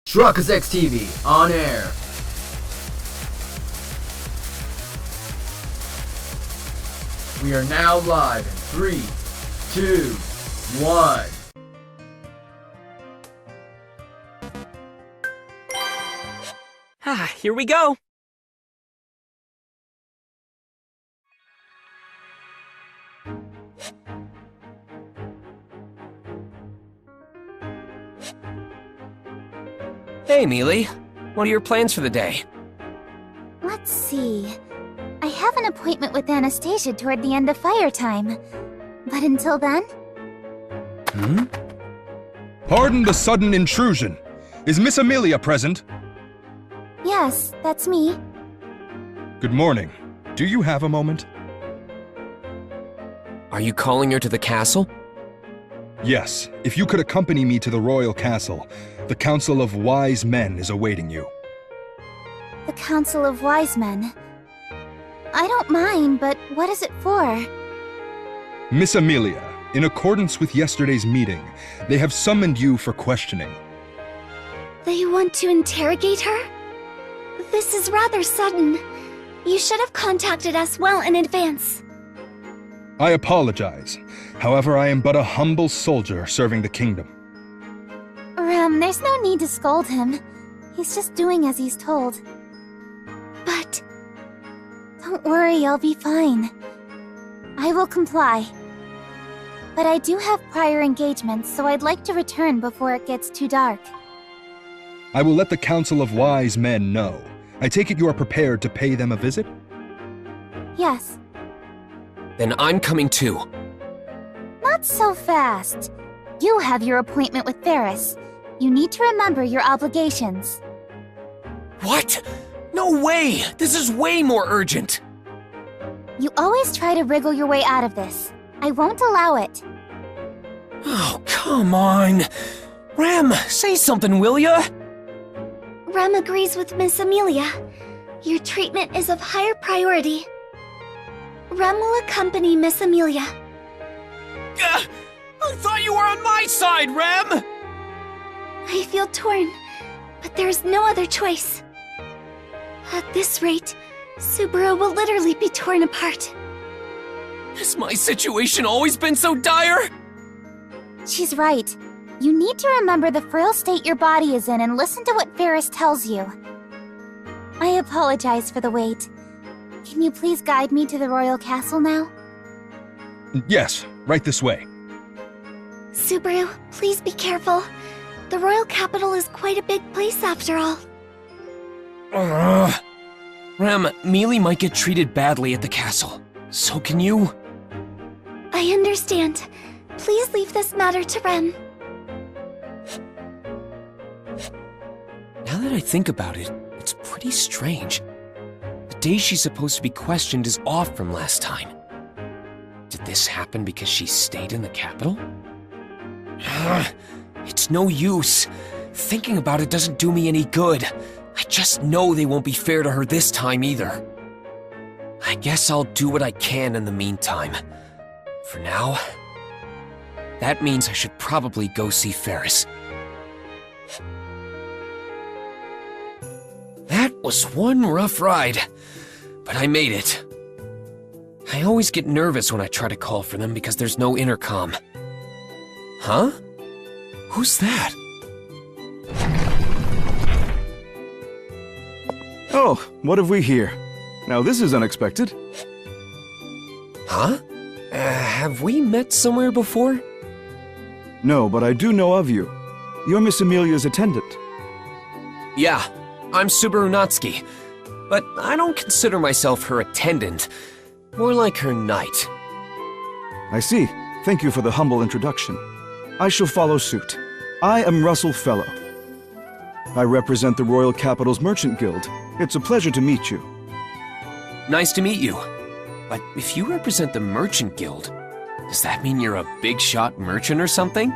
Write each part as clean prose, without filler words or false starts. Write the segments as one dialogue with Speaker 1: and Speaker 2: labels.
Speaker 1: Truckers X TV on air. We are now live in 3, 2, 1.
Speaker 2: Here we go. Hey, Mealy. What are your plans for the day?
Speaker 3: Let's see. I have an appointment with Anastasia toward the end of fire time. But until then...
Speaker 4: Pardon the sudden intrusion. Is Miss Amelia present?
Speaker 3: Yes, that's me.
Speaker 4: Good morning. Do you have a moment?
Speaker 2: Are you calling her to the castle?
Speaker 4: Yes, if you could accompany me to the royal castle. The Council of Wise Men is awaiting you.
Speaker 3: The Council of Wise Men. I don't mind, but what is it for?
Speaker 4: Miss Amelia, in accordance with yesterday's meeting, they have summoned you for questioning.
Speaker 3: They want to interrogate her? This is rather sudden. You should have contacted us well in advance.
Speaker 4: I apologize. However, I am but a humble soldier serving the kingdom.
Speaker 3: Rem, there's no need to scold him. He's just doing as he's told. But... don't worry, I'll be fine. I will comply. But I do have prior engagements, so I'd like to return before it gets too dark.
Speaker 4: I will let the Council of Wise Men know. I take it you are prepared to pay them a visit?
Speaker 3: Yes.
Speaker 2: Then I'm coming too.
Speaker 3: Not so fast. You have your appointment with Ferris. You need to remember your obligations.
Speaker 2: What? No way! This is way more urgent!
Speaker 3: You always try to wriggle your way out of this. I won't allow it.
Speaker 2: Oh, come on! Rem, say something, will ya?
Speaker 3: Rem agrees with Miss Amelia. Your treatment is of higher priority. Rem will accompany Miss Amelia.
Speaker 2: I thought you were on my side, Rem!
Speaker 3: I feel torn, but there's no other choice. At this rate, Subaru will literally be torn apart.
Speaker 2: Has my situation always been so dire?
Speaker 3: She's right. You need to remember the frail state your body is in and listen to what Ferris tells you. I apologize for the wait. Can you please guide me to the royal castle now?
Speaker 4: Yes, right this way.
Speaker 3: Subaru, please be careful. The royal capital is quite a big place after all.
Speaker 2: Rem, Mealy might get treated badly at the castle. So can you?
Speaker 3: I understand. Please leave this matter to Rem.
Speaker 2: Now that I think about it, it's pretty strange. The day she's supposed to be questioned is off from last time. Did this happen because she stayed in the capital? It's no use. Thinking about it doesn't do me any good. I just know they won't be fair to her this time either. I guess I'll do what I can in the meantime. For now, that means I should probably go see Ferris. That was one rough ride, but I made it. I always get nervous when I try to call for them because there's no intercom. Huh? Who's that?
Speaker 5: Oh, what have we here? Now this is unexpected.
Speaker 2: Huh? Have we met somewhere before?
Speaker 5: No, but I do know of you. You're Miss Amelia's attendant.
Speaker 2: Yeah, I'm Subaru Natsuki, but I don't consider myself her attendant. More like her knight.
Speaker 5: I see. Thank you for the humble introduction. I shall follow suit. I am Russell Fellow. I represent the Royal Capital's Merchant Guild. It's a pleasure to meet you.
Speaker 2: Nice to meet you. But if you represent the Merchant Guild, does that mean you're a big-shot merchant or something?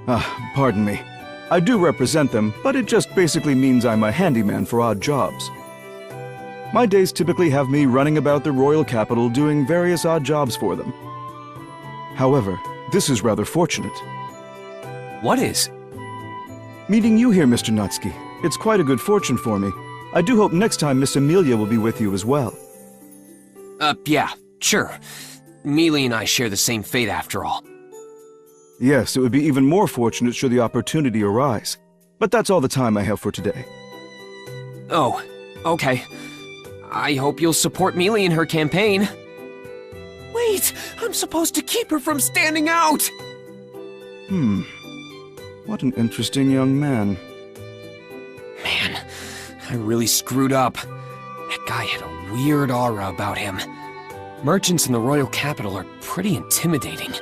Speaker 5: Pardon me. I do represent them, but it just basically means I'm a handyman for odd jobs. My days typically have me running about the royal capital doing various odd jobs for them. However, this is rather fortunate.
Speaker 2: What is?
Speaker 5: Meeting you here, Mr. Natsuki. It's quite a good fortune for me. I do hope next time Miss Amelia will be with you as well.
Speaker 2: Yeah, sure. Mealy and I share the same fate after all.
Speaker 5: Yes, it would be even more fortunate should the opportunity arise. But that's all the time I have for today.
Speaker 2: Oh, okay. I hope you'll support Mealy in her campaign. Wait, I'm supposed to keep her from standing out!
Speaker 5: What an interesting young man.
Speaker 2: Man, I really screwed up. That guy had a weird aura about him. Merchants in the royal capital are pretty intimidating.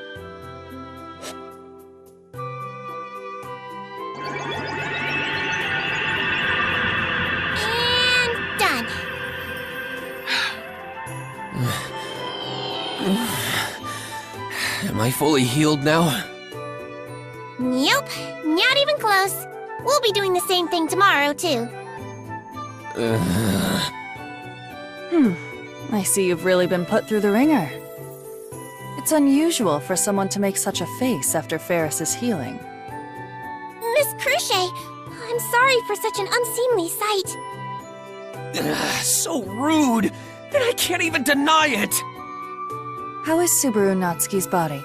Speaker 3: And done.
Speaker 2: Am I fully healed now?
Speaker 3: Nope, not even close. We'll be doing the same thing tomorrow, too.
Speaker 6: I see you've really been put through the ringer. It's unusual for someone to make such a face after Ferris's healing.
Speaker 3: Miss Cruchet, I'm sorry for such an unseemly sight.
Speaker 2: So rude! And I can't even deny it!
Speaker 6: How is Subaru Natsuki's body?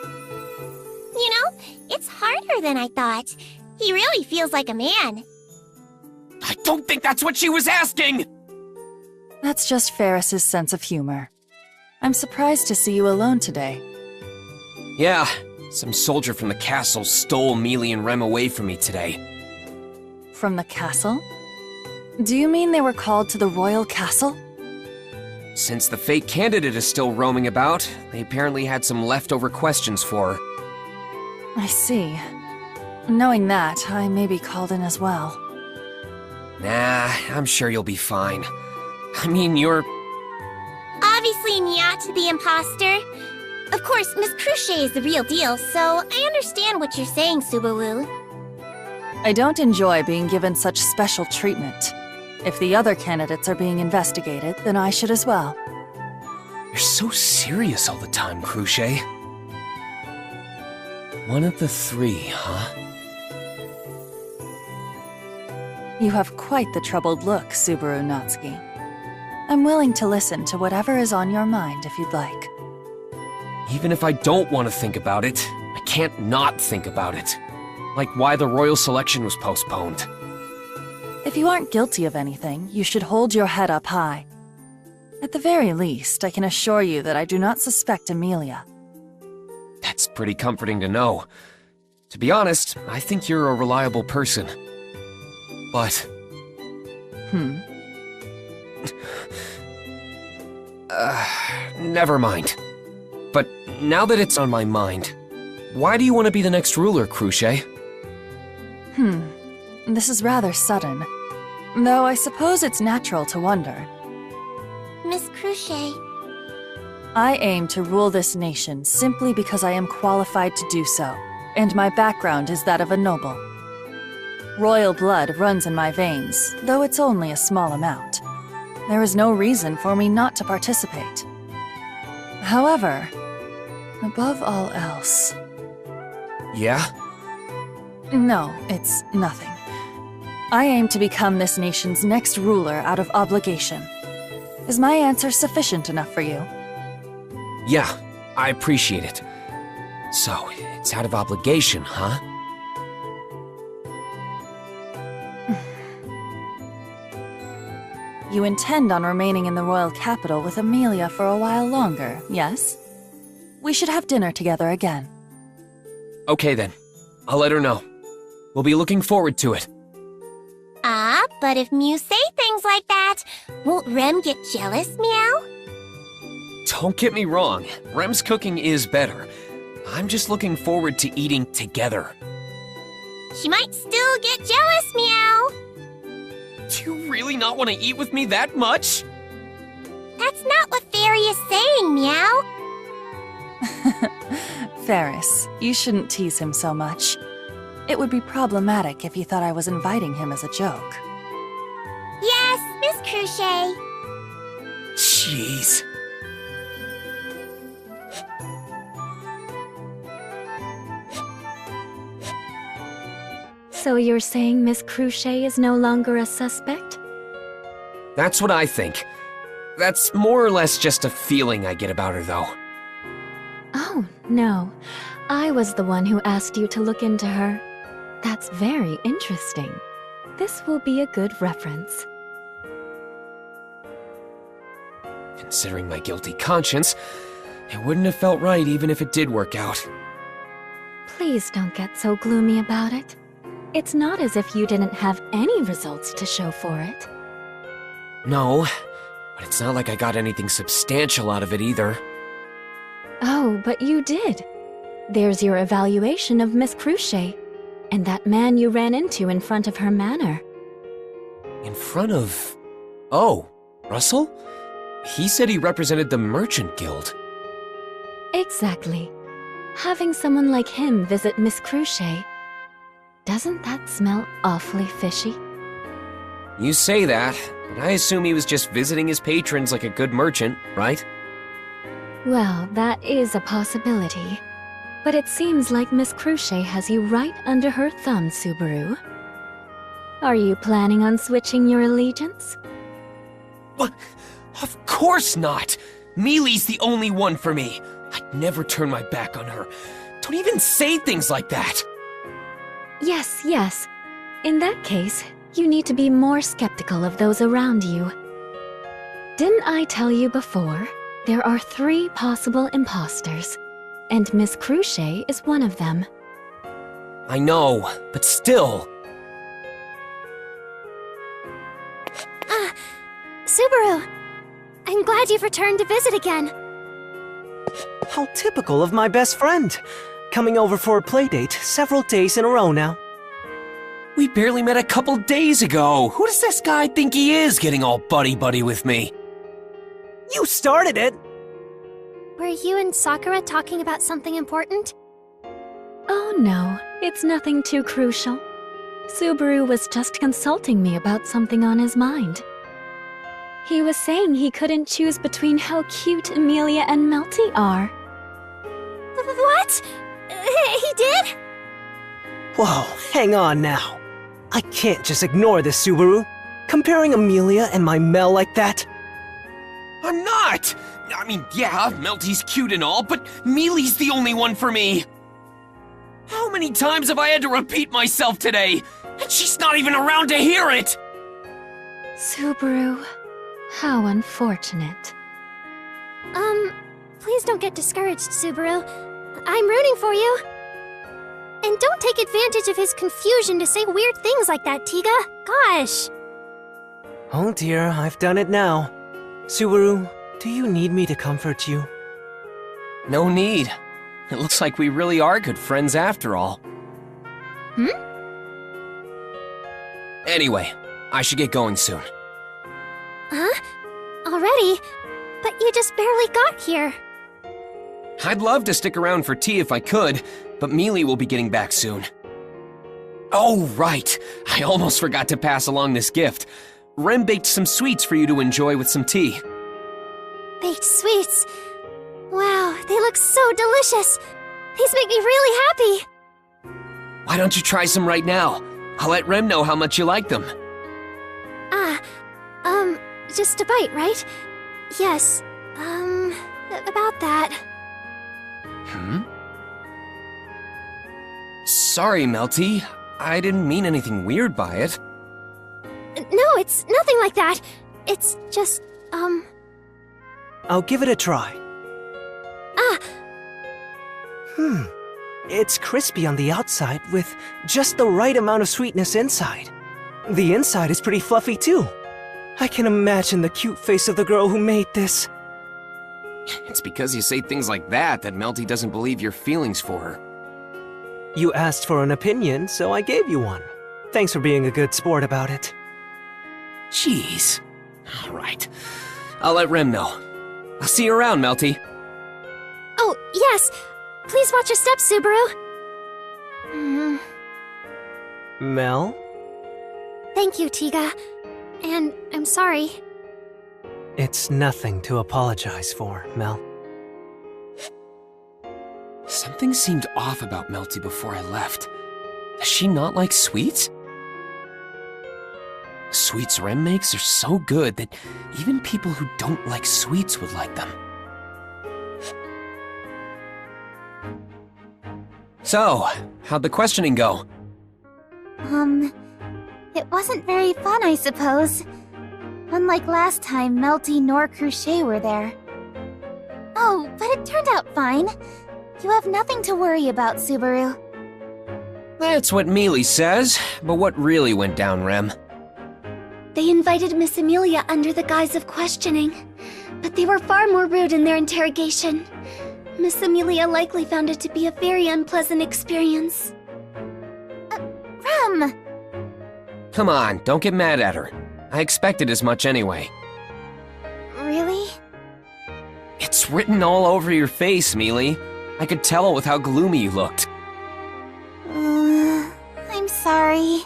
Speaker 3: You know, it's harder than I thought. He really feels like a man.
Speaker 2: I don't think that's what she was asking!
Speaker 6: That's just Ferris's sense of humor. I'm surprised to see you alone today.
Speaker 2: Yeah, some soldier from the castle stole Mealy and Rem away from me today.
Speaker 6: From the castle? Do you mean they were called to the royal castle?
Speaker 2: Since the fake candidate is still roaming about, they apparently had some leftover questions for her.
Speaker 6: I see. Knowing that, I may be called in as well.
Speaker 2: Nah, I'm sure you'll be fine. I mean, you're...
Speaker 3: Obviously not the imposter. Of course, Miss Cruchet is the real deal, so I understand what you're saying, Subaru.
Speaker 6: I don't enjoy being given such special treatment. If the other candidates are being investigated, then I should as well.
Speaker 2: You're so serious all the time, Cruchet. One of the three, huh?
Speaker 6: You have quite the troubled look, Subaru Natsuki. I'm willing to listen to whatever is on your mind if you'd like.
Speaker 2: Even if I don't want to think about it, I can't not think about it. Like why the royal selection was postponed.
Speaker 6: If you aren't guilty of anything, you should hold your head up high. At the very least, I can assure you that I do not suspect Amelia.
Speaker 2: That's pretty comforting to know. To be honest, I think you're a reliable person. But... never mind. But now that it's on my mind, why do you want to be the next ruler, Cruchet?
Speaker 6: This is rather sudden. Though I suppose it's natural to wonder.
Speaker 3: Miss Cruchet,
Speaker 6: I aim to rule this nation simply because I am qualified to do so, and my background is that of a noble. Royal blood runs in my veins, though it's only a small amount. There is no reason for me not to participate. However, above all else...
Speaker 2: Yeah?
Speaker 6: No, it's nothing. I aim to become this nation's next ruler out of obligation. Is my answer sufficient enough for you?
Speaker 2: Yeah, I appreciate it. So, it's out of obligation, huh?
Speaker 6: You intend on remaining in the royal capital with Amelia for a while longer, yes? We should have dinner together again.
Speaker 2: Okay then. I'll let her know. We'll be looking forward to it.
Speaker 3: but if Mew say things like that, won't Rem get jealous, Meow?
Speaker 2: Don't get me wrong, Rem's cooking is better. I'm just looking forward to eating together.
Speaker 3: She might still get jealous, Meow.
Speaker 2: Do you really not want to eat with me that much?
Speaker 3: That's not what Fairy is saying, Meow.
Speaker 6: Ferris, you shouldn't tease him so much. It would be problematic if you thought I was inviting him as a joke.
Speaker 3: Yes, Miss Cruchet.
Speaker 2: Jeez.
Speaker 7: So you're saying Miss Cruchet is no longer a suspect?
Speaker 2: That's what I think. That's more or less just a feeling I get about her, though.
Speaker 7: Oh, no. I was the one who asked you to look into her. That's very interesting. This will be a good reference.
Speaker 2: Considering my guilty conscience, it wouldn't have felt right even if it did work out.
Speaker 7: Please don't get so gloomy about it. It's not as if you didn't have any results to show for it.
Speaker 2: No, but it's not like I got anything substantial out of it either.
Speaker 7: Oh, but you did. There's your evaluation of Miss Cruchet, and that man you ran into in front of her manor.
Speaker 2: In front of... Oh, Russell? He said he represented the Merchant Guild.
Speaker 7: Exactly. Having someone like him visit Miss Cruchet, doesn't that smell awfully fishy?
Speaker 2: You say that, but I assume he was just visiting his patrons like a good merchant, right?
Speaker 7: Well, that is a possibility. But it seems like Miss Cruchet has you right under her thumb, Subaru. Are you planning on switching your allegiance?
Speaker 2: What? Of course not! Mealy's the only one for me. I'd never turn my back on her. Don't even say things like that!
Speaker 7: Yes, yes. In that case, you need to be more skeptical of those around you. Didn't I tell you before? There are 3 possible imposters, and Miss Cruchet is one of them.
Speaker 2: I know, but still.
Speaker 3: Subaru! I'm glad you've returned to visit again.
Speaker 8: How typical of my best friend. Coming over for a playdate several days in a row now.
Speaker 2: We barely met a couple days ago. Who does this guy think he is, getting all buddy-buddy with me?
Speaker 8: You started it!
Speaker 3: Were you and Sakura talking about something important?
Speaker 7: Oh no, it's nothing too crucial. Subaru was just consulting me about something on his mind. He was saying he couldn't choose between how cute Amelia and Melty are.
Speaker 3: What? He did?
Speaker 8: Whoa, hang on now. I can't just ignore this, Subaru. Comparing Amelia and my Mel like that?
Speaker 2: I'm not! I mean, yeah, Melty's cute and all, but Mealy's the only one for me! How many times have I had to repeat myself today? And she's not even around to hear it!
Speaker 7: Subaru, how unfortunate.
Speaker 3: Please don't get discouraged, Subaru. I'm rooting for you. And don't take advantage of his confusion to say weird things like that, Tiga. Gosh.
Speaker 8: Oh dear, I've done it now. Subaru, do you need me to comfort you?
Speaker 2: No need. It looks like we really are good friends after all. Anyway, I should get going soon.
Speaker 3: Huh? Already? But you just barely got here.
Speaker 2: I'd love to stick around for tea if I could, but Mealy will be getting back soon. Oh, right. I almost forgot to pass along this gift. Rem baked some sweets for you to enjoy with some tea.
Speaker 3: Baked sweets. Wow, they look so delicious. These make me really happy.
Speaker 2: Why don't you try some right now? I'll let Rem know how much you like them.
Speaker 3: Just a bite, right? Yes, about that.
Speaker 2: Sorry, Melty. I didn't mean anything weird by it.
Speaker 3: No, it's nothing like that. It's just,
Speaker 8: I'll give it a try. It's crispy on the outside with just the right amount of sweetness inside. The inside is pretty fluffy too. I can imagine the cute face of the girl who made this.
Speaker 2: It's because you say things like that Melty doesn't believe your feelings for her.
Speaker 8: You asked for an opinion, so I gave you one. Thanks for being a good sport about it.
Speaker 2: Jeez. All right. I'll let Rem know. I'll see you around, Melty.
Speaker 3: oh, yes. Please watch your steps, Subaru.
Speaker 8: Mel?
Speaker 3: Thank you, Tiga. And I'm sorry.
Speaker 8: It's nothing to apologize for, Mel.
Speaker 2: Something seemed off about Melty before I left. Does she not like sweets? The sweets Rem makes are so good that even people who don't like sweets would like them. So, how'd the questioning go?
Speaker 3: It wasn't very fun, I suppose. Unlike last time, Melty nor Cruchet were there. Oh, but it turned out fine. You have nothing to worry about, Subaru.
Speaker 2: That's what Mealy says, but what really went down, Rem?
Speaker 9: They invited Miss Amelia under the guise of questioning, but they were far more rude in their interrogation. Miss Amelia likely found it to be a very unpleasant experience.
Speaker 3: Rem!
Speaker 2: Come on, don't get mad at her. I expected as much anyway.
Speaker 3: Really?
Speaker 2: It's written all over your face, Mealy. I could tell with how gloomy you looked.
Speaker 3: I'm sorry.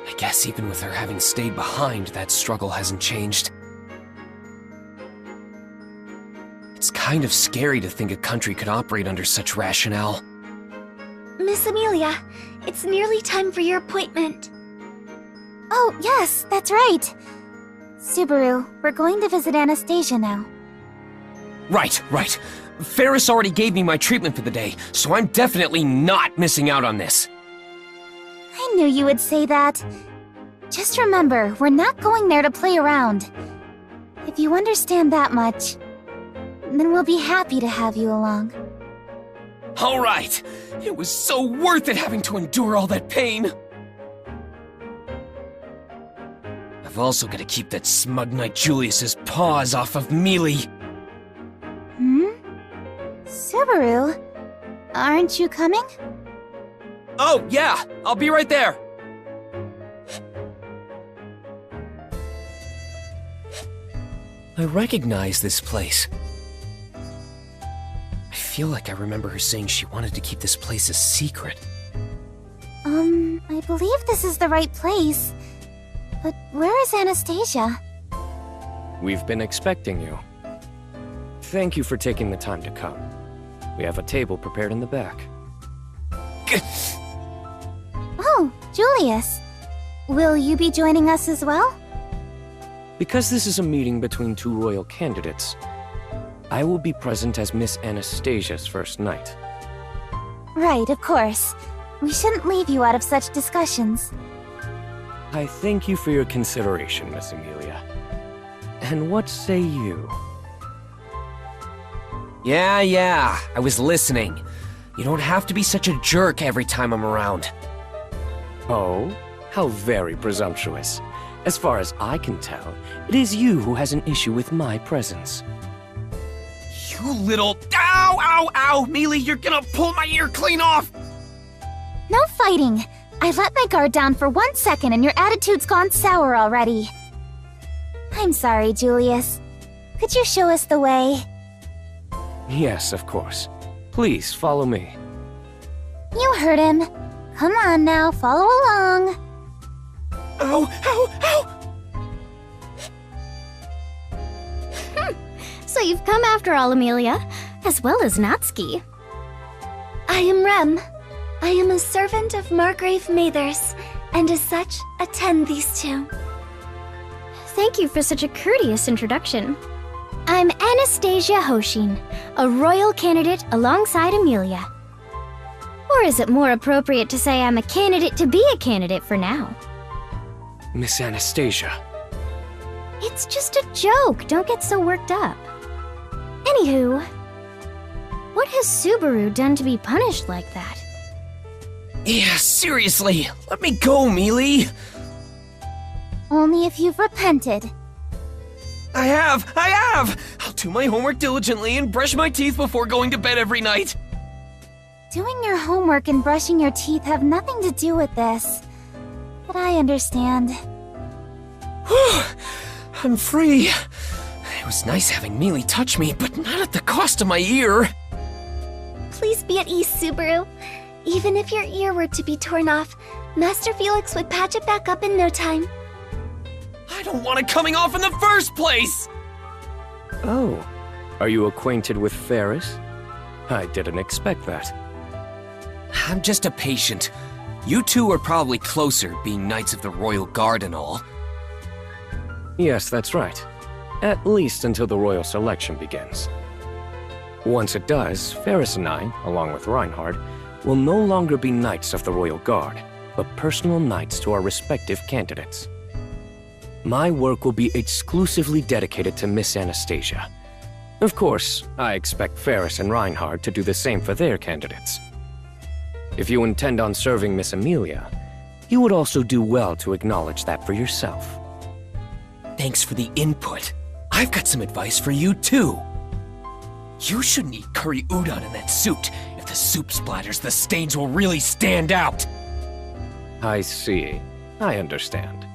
Speaker 2: I guess even with her having stayed behind, that struggle hasn't changed. It's kind of scary to think a country could operate under such rationale.
Speaker 9: Miss Amelia, it's nearly time for your appointment.
Speaker 3: Oh, yes, that's right. Subaru, we're going to visit Anastasia now.
Speaker 2: Right. Ferris already gave me my treatment for the day, so I'm definitely not missing out on this.
Speaker 3: I knew you would say that. Just remember, we're not going there to play around. If you understand that much, then we'll be happy to have you along.
Speaker 2: All right. It was so worth it having to endure all that pain. I've also got to keep that smug Knight Julius's paws off of Mealy.
Speaker 3: Subaru, aren't you coming?
Speaker 2: Oh, yeah. I'll be right there. I recognize this place. I feel like I remember her saying she wanted to keep this place a secret.
Speaker 3: I believe this is the right place. But where is Anastasia?
Speaker 10: We've been expecting you. Thank you for taking the time to come. We have a table prepared in the back.
Speaker 3: Oh, Julius. Will you be joining us as well?
Speaker 10: Because this is a meeting between two royal candidates, I will be present as Miss Anastasia's first knight.
Speaker 3: Right, of course. We shouldn't leave you out of such discussions.
Speaker 10: I thank you for your consideration, Miss Amelia. And what say you?
Speaker 2: Yeah, I was listening. You don't have to be such a jerk every time I'm around.
Speaker 10: Oh, how very presumptuous. As far as I can tell, it is you who has an issue with my presence.
Speaker 2: You little... Ow! Mealy, you're gonna pull my ear clean off!
Speaker 3: No fighting! I let my guard down for 1 second and your attitude's gone sour already. I'm sorry, Julius. Could you show us the way?
Speaker 10: Yes, of course. Please, follow me.
Speaker 3: You heard him. Come on now, follow along.
Speaker 2: Ow!
Speaker 9: So you've come after all, Amelia, as well as Natsuki. I am Rem. I am a servant of Margrave Mathers, and as such, attend these two. Thank you for such a courteous introduction. I'm Anastasia Hoshin, a royal candidate alongside Amelia. Or is it more appropriate to say I'm a candidate to be a candidate for now?
Speaker 10: Miss Anastasia.
Speaker 9: It's just a joke, don't get so worked up. Anywho, what has Subaru done to be punished like that?
Speaker 2: Yeah, seriously, let me go, Mealy.
Speaker 3: Only if you've repented.
Speaker 2: I have! I'll do my homework diligently and brush my teeth before going to bed every night.
Speaker 3: Doing your homework and brushing your teeth have nothing to do with this. But I understand.
Speaker 2: I'm free. It was nice having Mealy touch me, but not at the cost of my ear.
Speaker 9: Please be at ease, Subaru. Even if your ear were to be torn off, Master Felix would patch it back up in no time.
Speaker 2: I don't want it coming off in the first place!
Speaker 10: Oh, are you acquainted with Ferris? I didn't expect that.
Speaker 2: I'm just a patient. You two are probably closer, being Knights of the Royal Guard and all.
Speaker 10: Yes, that's right. At least until the royal selection begins. Once it does, Ferris and I, along with Reinhard, will no longer be Knights of the Royal Guard, but personal knights to our respective candidates. My work will be exclusively dedicated to Miss Anastasia. Of course, I expect Ferris and Reinhard to do the same for their candidates. If you intend on serving Miss Amelia, you would also do well to acknowledge that for yourself.
Speaker 2: Thanks for the input. I've got some advice for you too. You shouldn't eat curry udon in that suit. If the soup splatters, the stains will really stand out.
Speaker 10: I see. I understand.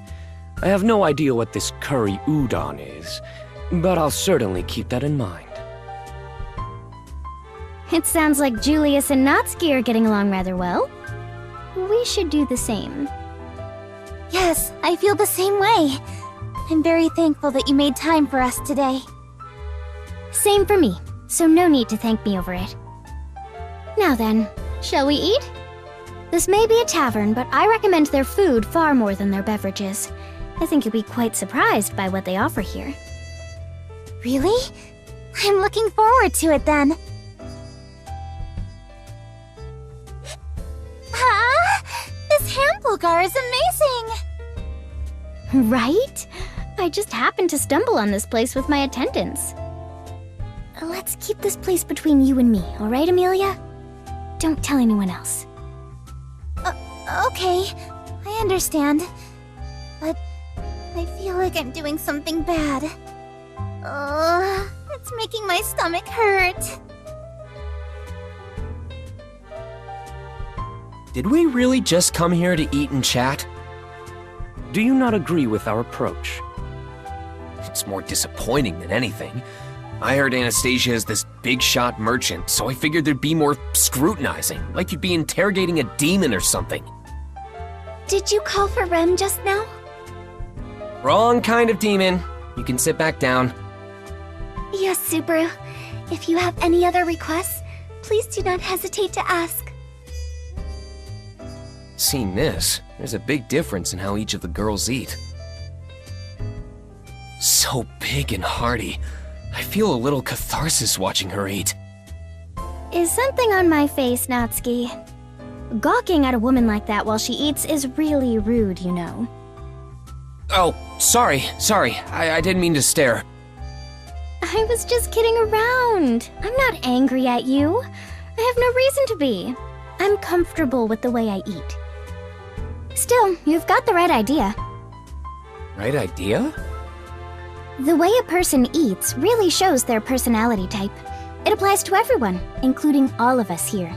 Speaker 10: I have no idea what this curry udon is, but I'll certainly keep that in mind.
Speaker 9: It sounds like Julius and Natsuki are getting along rather well. We should do the same.
Speaker 3: Yes, I feel the same way. I'm very thankful that you made time for us today.
Speaker 9: Same for me, so no need to thank me over it. Now then, shall we eat? This may be a tavern, but I recommend their food far more than their beverages. I think you'll be quite surprised by what they offer here.
Speaker 3: Really? I'm looking forward to it then. This hamburger is amazing!
Speaker 9: Right? I just happened to stumble on this place with my attendants. Let's keep this place between you and me, alright, Amelia? Don't tell anyone else.
Speaker 3: Okay, I understand. But I feel like I'm doing something bad. It's making my stomach hurt.
Speaker 2: Did we really just come here to eat and chat?
Speaker 10: Do you not agree with our approach?
Speaker 2: It's more disappointing than anything. I heard Anastasia is this big-shot merchant, so I figured there'd be more scrutinizing, like you'd be interrogating a demon or something.
Speaker 3: Did you call for Rem just now?
Speaker 2: Wrong kind of demon. You can sit back down.
Speaker 3: Yes, Subaru. If you have any other requests, please do not hesitate to ask.
Speaker 2: Seeing this, there's a big difference in how each of the girls eat. So big and hearty. I feel a little catharsis watching her eat.
Speaker 9: Is something on my face, Natsuki? Gawking at a woman like that while she eats is really rude, you know.
Speaker 2: Oh, sorry. I didn't mean to stare.
Speaker 9: I was just kidding around. I'm not angry at you. I have no reason to be. I'm comfortable with the way I eat. Still, you've got the right idea.
Speaker 2: Right idea?
Speaker 9: The way a person eats really shows their personality type. It applies to everyone, including all of us here.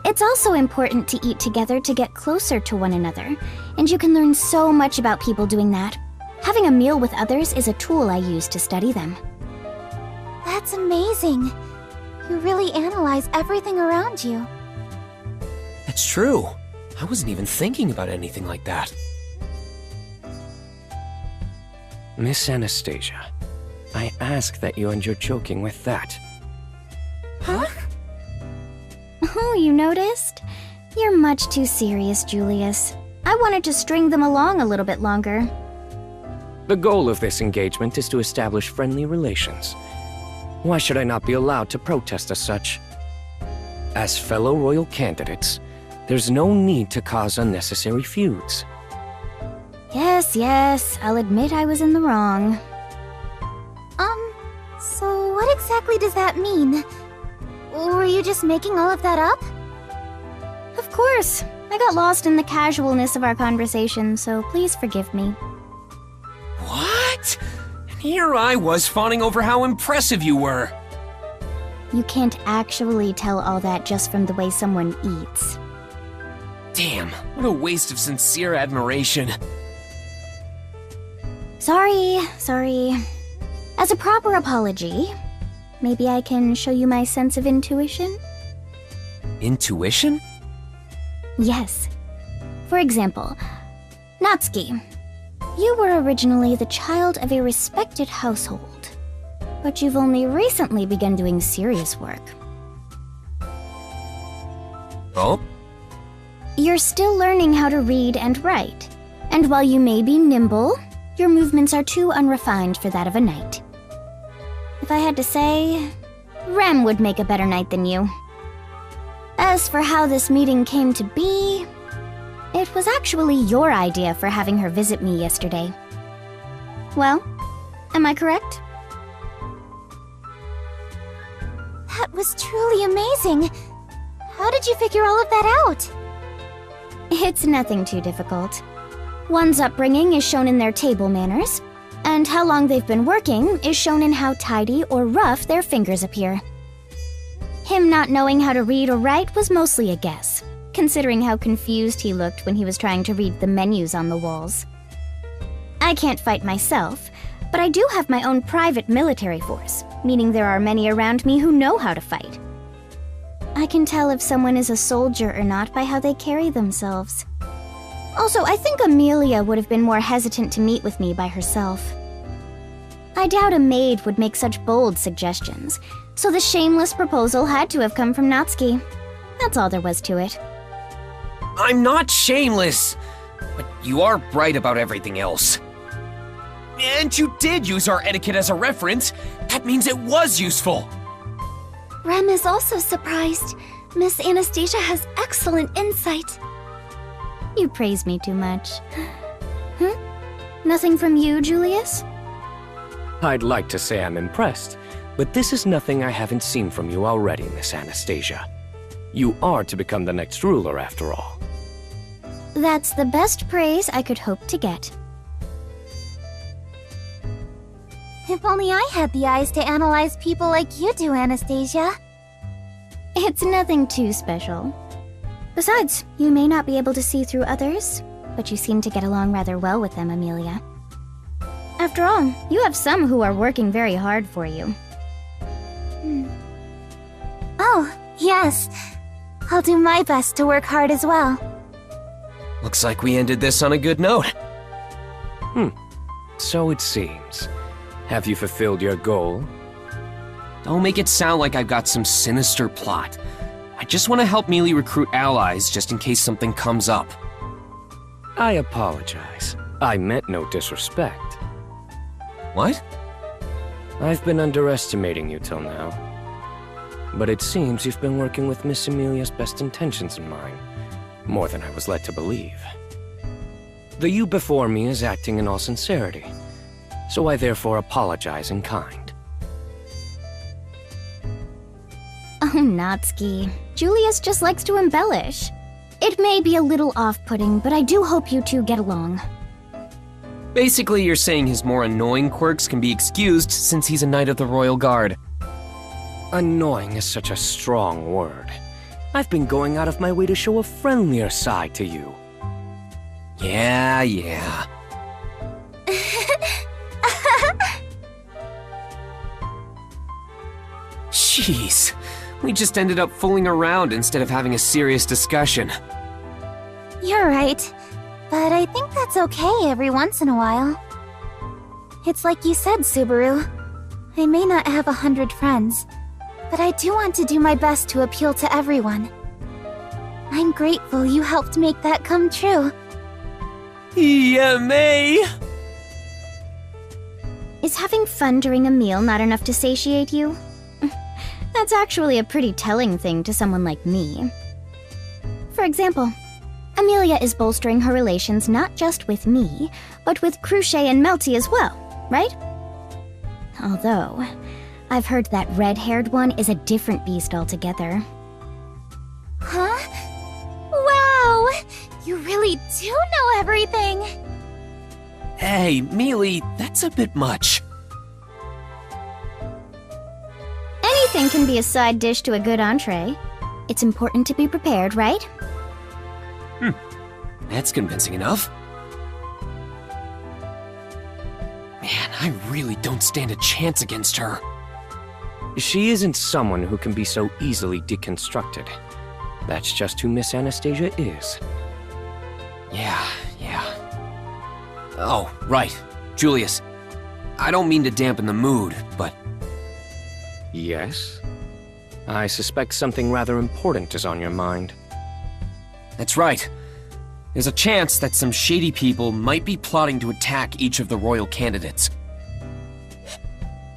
Speaker 9: It's also important to eat together to get closer to one another, and you can learn so much about people doing that. Having a meal with others is a tool I use to study them.
Speaker 3: That's amazing. You really analyze everything around you.
Speaker 2: That's true. I wasn't even thinking about anything like that.
Speaker 10: Miss Anastasia, I ask that you end your joking with that.
Speaker 2: Huh?
Speaker 9: Oh, you noticed? You're much too serious, Julius. I wanted to string them along a little bit longer.
Speaker 10: The goal of this engagement is to establish friendly relations. Why should I not be allowed to protest as such? As fellow royal candidates, there's no need to cause unnecessary feuds.
Speaker 9: Yes, I'll admit I was in the wrong.
Speaker 3: So what exactly does that mean? Were you just making all of that up?
Speaker 9: Of course. I got lost in the casualness of our conversation, so please forgive me.
Speaker 2: What? And here I was fawning over how impressive you were.
Speaker 9: You can't actually tell all that just from the way someone eats.
Speaker 2: Damn, what a waste of sincere admiration.
Speaker 9: Sorry. As a proper apology, maybe I can show you my sense of intuition?
Speaker 2: Intuition?
Speaker 9: Yes. For example, Natsuki, you were originally the child of a respected household, but you've only recently begun doing serious work.
Speaker 2: Oh?
Speaker 9: You're still learning how to read and write. And while you may be nimble, your movements are too unrefined for that of a knight. If I had to say, Rem would make a better knight than you. As for how this meeting came to be, it was actually your idea for having her visit me yesterday. Well, am I correct?
Speaker 3: That was truly amazing. How did you figure all of that out?
Speaker 9: It's nothing too difficult. One's upbringing is shown in their table manners, and how long they've been working is shown in how tidy or rough their fingers appear. Him not knowing how to read or write was mostly a guess, considering how confused he looked when he was trying to read the menus on the walls. I can't fight myself, but I do have my own private military force, meaning there are many around me who know how to fight. I can tell if someone is a soldier or not by how they carry themselves. Also, I think Amelia would have been more hesitant to meet with me by herself. I doubt a maid would make such bold suggestions, so the shameless proposal had to have come from Natsuki. That's all there was to it.
Speaker 2: I'm not shameless! But you are right about everything else. And you did use our etiquette as a reference. That means it was useful.
Speaker 3: Rem is also surprised. Miss Anastasia has excellent insight.
Speaker 9: You praise me too much. Nothing from you, Julius?
Speaker 10: I'd like to say I'm impressed, but this is nothing I haven't seen from you already, Miss Anastasia. You are to become the next ruler, after all.
Speaker 9: That's the best praise I could hope to get.
Speaker 3: If only I had the eyes to analyze people like you do, Anastasia.
Speaker 9: It's nothing too special. Besides, you may not be able to see through others, but you seem to get along rather well with them, Amelia. After all, you have some who are working very hard for you.
Speaker 3: Oh, yes. I'll do my best to work hard as well.
Speaker 2: Looks like we ended this on a good note.
Speaker 10: So it seems. Have you fulfilled your goal?
Speaker 2: Don't make it sound like I've got some sinister plot. I just want to help Mealy recruit allies just in case something comes up.
Speaker 10: I apologize. I meant no disrespect.
Speaker 2: What?
Speaker 10: I've been underestimating you till now. But it seems you've been working with Miss Amelia's best intentions in mind. More than I was led to believe. The you before me is acting in all sincerity. So I therefore apologize in kind.
Speaker 9: Oh, Natsuki. Julius just likes to embellish. It may be a little off-putting, but I do hope you two get along.
Speaker 2: Basically, you're saying his more annoying quirks can be excused since he's a Knight of the Royal Guard.
Speaker 10: Annoying is such a strong word. I've been going out of my way to show a friendlier side to you.
Speaker 2: Yeah. Jeez, we just ended up fooling around instead of having a serious discussion.
Speaker 3: You're right. But I think that's okay every once in a while. It's like you said, Subaru. I may not have 100 friends, but I do want to do my best to appeal to everyone. I'm grateful you helped make that come true.
Speaker 2: EMA!
Speaker 9: Is having fun during a meal not enough to satiate you? That's actually a pretty telling thing to someone like me. For example, Amelia is bolstering her relations not just with me, but with Cruchet and Melty as well, right? Although, I've heard that red-haired one is a different beast altogether.
Speaker 3: Huh? Wow! You really do know everything!
Speaker 2: Hey, Mealy, that's a bit much.
Speaker 9: Anything can be a side dish to a good entree. It's important to be prepared, right?
Speaker 2: That's convincing enough. Man, I really don't stand a chance against her.
Speaker 10: She isn't someone who can be so easily deconstructed. That's just who Miss Anastasia is.
Speaker 2: Yeah. Oh, right. Julius, I don't mean to dampen the mood, but...
Speaker 10: Yes? I suspect something rather important is on your mind.
Speaker 2: That's right. There's a chance that some shady people might be plotting to attack each of the royal candidates.